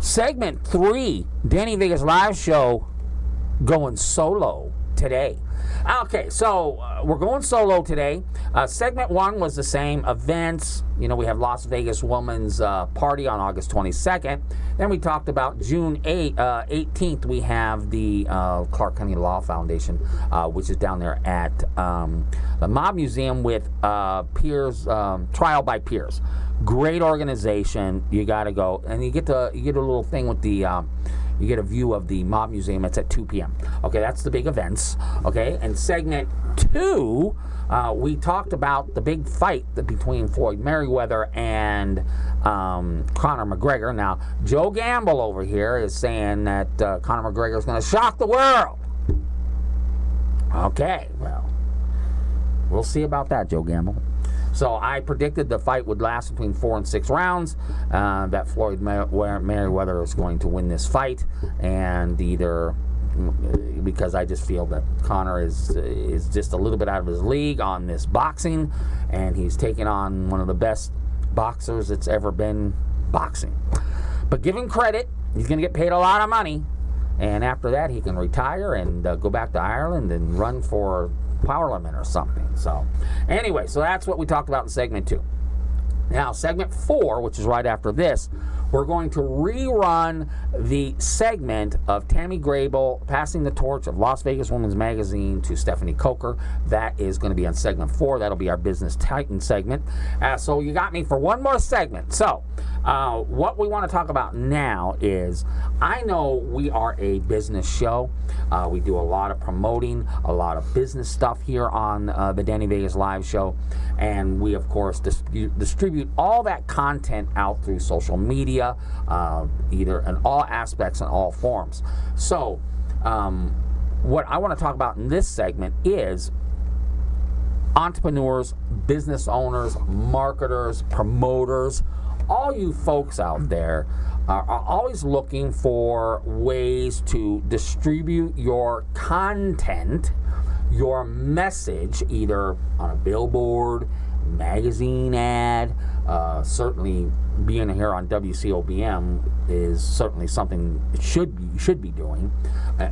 Segment 3, Danny Vegas Live Show, going solo today. Okay, so we're going solo today. Segment 1 was the same events. You know, we have Las Vegas Women's Party on August 22nd. Then we talked about June 18th. We have the Clark County Law Foundation, which is down there at the Mob Museum with peers, Trial by Peers. Great organization. You got to go, and you get a little thing with the. You get a view of the Mob Museum. It's at 2 p.m. Okay, that's the big events. Okay, and segment 2, we talked about the big fight between Floyd Mayweather and Conor McGregor. Now, Joe Gamble over here is saying that Conor McGregor is going to shock the world. Okay, well, we'll see about that, Joe Gamble. So I predicted the fight would last between 4 and 6 rounds, that Floyd Mayweather is going to win this fight, and either because I just feel that Conor is just a little bit out of his league on this boxing, and he's taking on one of the best boxers that's ever been boxing. But give him credit, he's going to get paid a lot of money, and after that he can retire and go back to Ireland and run for Parliament or something. So anyway, so that's what we talked about in segment 2. Now, segment 4, which is right after this, we're going to rerun the segment of Tammy Grable passing the torch of Las Vegas Women's Magazine to Stephanie Coker. That is going to be on segment 4. That'll be our Business Titan segment. So you got me for one more segment. So what we want to talk about now is, I know we are a business show. We do a lot of promoting, a lot of business stuff here on the Danny Vegas Live Show. And we, of course, distribute all that content out through social media, either in all aspects and all forms. So what I want to talk about in this segment is entrepreneurs, business owners, marketers, promoters, all you folks out there are always looking for ways to distribute your content, your message, either on a billboard, magazine ad. Certainly being here on WCOBM is certainly something you should be doing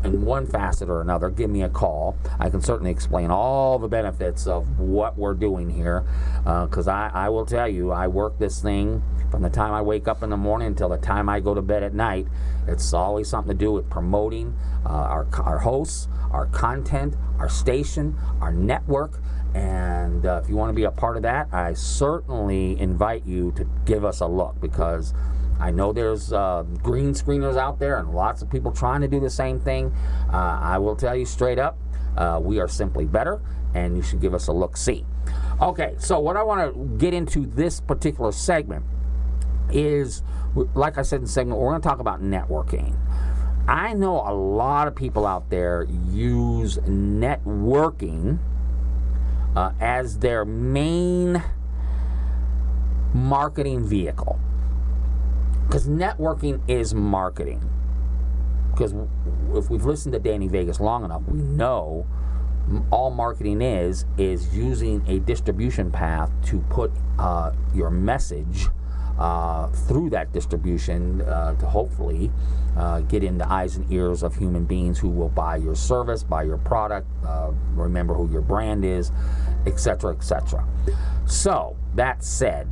in one facet or another. Give me a call. I can certainly explain all the benefits of what we're doing here, because I will tell you, I work this thing from the time I wake up in the morning until the time I go to bed at night. It's always something to do with promoting our hosts, our content, our station, our network. And if you want to be a part of that, I certainly invite you to give us a look, because I know there's green screeners out there and lots of people trying to do the same thing. I will tell you straight up, we are simply better, and you should give us a look-see. Okay, so what I want to get into this particular segment is, like I said in segment, we're going to talk about networking. I know a lot of people out there use networking as their main marketing vehicle, because networking is marketing. Because if we've listened to Danny Vegas long enough, we know all marketing is using a distribution path to put your message through that distribution to hopefully get in the eyes and ears of human beings who will buy your service, buy your product, remember who your brand is, etc., etc. So, that said,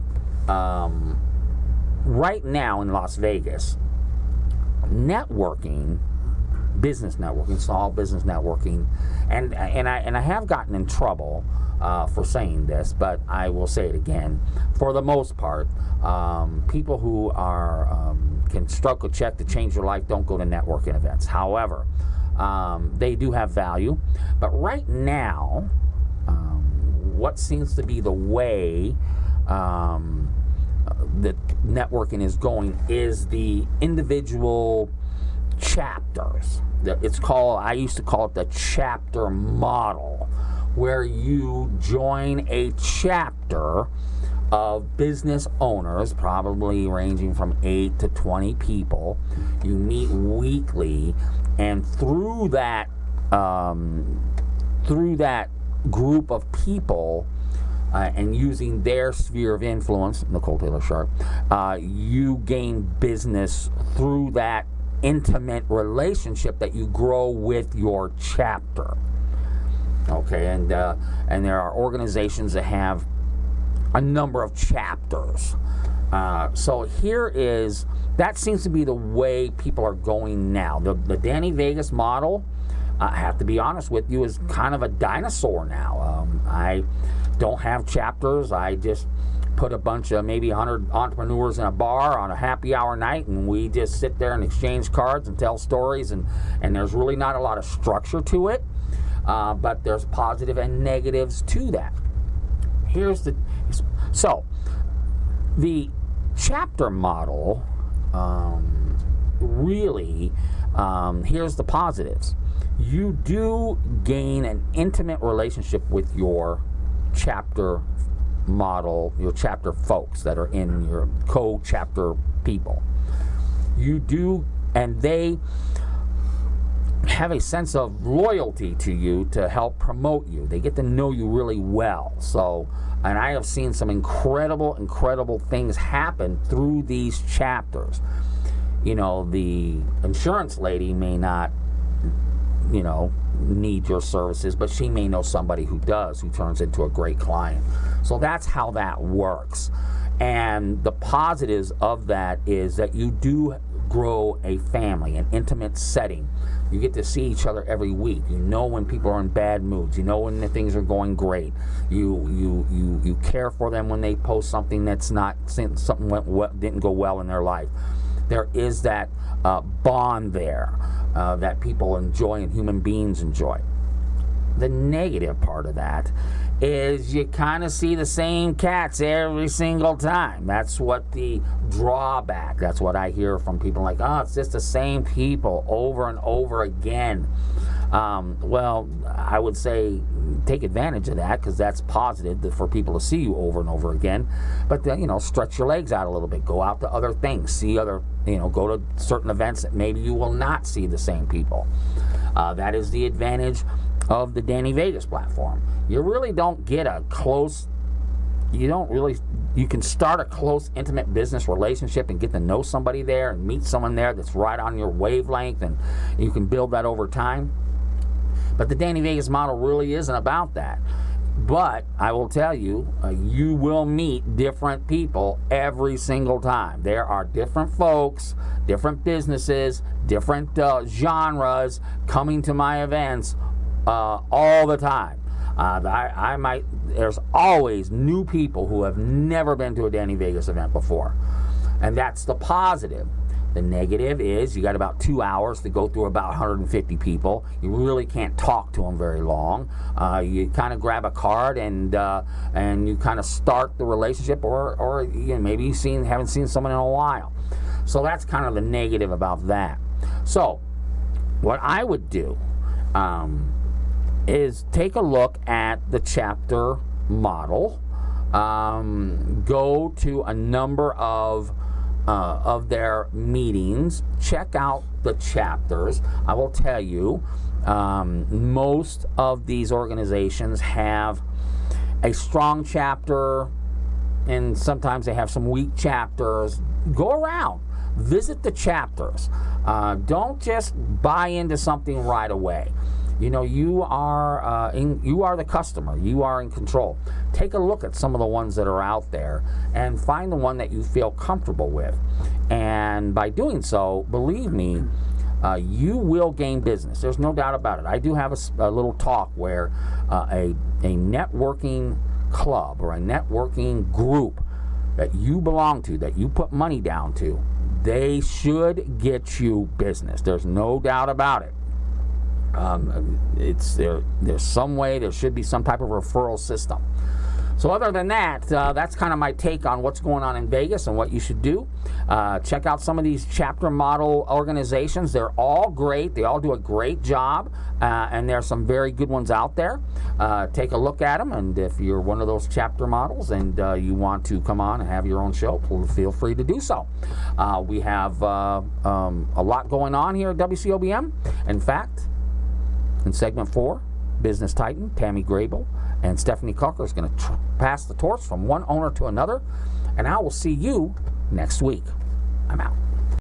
right now in Las Vegas, networking, business networking, small business networking, and I have gotten in trouble for saying this, but I will say it again. For the most part, people who are can stroke a check to change your life don't go to networking events. However, they do have value. But right now, what seems to be the way that networking is going is the individual chapters. I used to call it the chapter model, where you join a chapter of business owners, probably ranging from 8 to 20 people. You meet weekly, and through that group of people, and using their sphere of influence, Nicole Taylor Sharp, you gain business through that intimate relationship that you grow with your chapter. Okay, and there are organizations that have a number of chapters. So that seems to be the way people are going now. The Danny Vegas model, I have to be honest with you, is kind of a dinosaur now. I don't have chapters. I just put a bunch of maybe 100 entrepreneurs in a bar on a happy hour night, and we just sit there and exchange cards and tell stories, and there's really not a lot of structure to it, but there's positive and negatives to that. So the chapter model, really, here's the positives. You do gain an intimate relationship with your chapter model, your chapter folks that are in your co-chapter people. You do, and they have a sense of loyalty to you to help promote you. They get to know you really well. So, and I have seen some incredible things happen through these chapters. You know, the insurance lady may not, need your services, but she may know somebody who does, who turns into a great client. So that's how that works. And the positives of that is that you do grow a family, an intimate setting. You get to see each other every week. You know when people are in bad moods. You know when the things are going great. You care for them when they post something that's not, something didn't go well in their life. There is that bond there that people enjoy and human beings enjoy. The negative part of that is you kind of see the same cats every single time. That's what the drawback. That's what I hear from people, like, oh, it's just the same people over and over again. Well, I would say take advantage of that, because that's positive for people to see you over and over again. But then, stretch your legs out a little bit. Go out to other things. See other, go to certain events that maybe you will not see the same people. That is the advantage of the Danny Vegas platform. You really don't get you can start a close, intimate business relationship and get to know somebody there and meet someone there that's right on your wavelength, and you can build that over time. But the Danny Vegas model really isn't about that. But I will tell you, you will meet different people every single time. There are different folks, different businesses, different genres coming to my events all the time. There's always new people who have never been to a Danny Vegas event before. And that's the positive. The negative is you got about 2 hours to go through about 150 people. You really can't talk to them very long. You kind of grab a card and you kind of start the relationship, or maybe you haven't seen someone in a while. So that's kind of the negative about that. So what I would do is take a look at the chapter model. Go to a number of their meetings. Check out the chapters. I will tell you, most of these organizations have a strong chapter, and sometimes they have some weak chapters. Go around, visit the chapters. Don't just buy into something right away. You are the customer. You are in control. Take a look at some of the ones that are out there and find the one that you feel comfortable with. And by doing so, believe me, you will gain business. There's no doubt about it. I do have a little talk where a networking club or a networking group that you belong to, that you put money down to, they should get you business. There's no doubt about it. There's some way, there should be some type of referral system. So other than that, that's kind of my take on what's going on in Vegas and what you should do. Check out some of these chapter model organizations. They're all great. They all do a great job, and there are some very good ones out there. Take a look at them, and if you're one of those chapter models and you want to come on and have your own show, feel free to do so. We have a lot going on here at WCOBM. In fact, in segment 4, Business Titan, Tammy Grable, And Stephanie Coker is going to pass the torch from one owner to another. And I will see you next week. I'm out.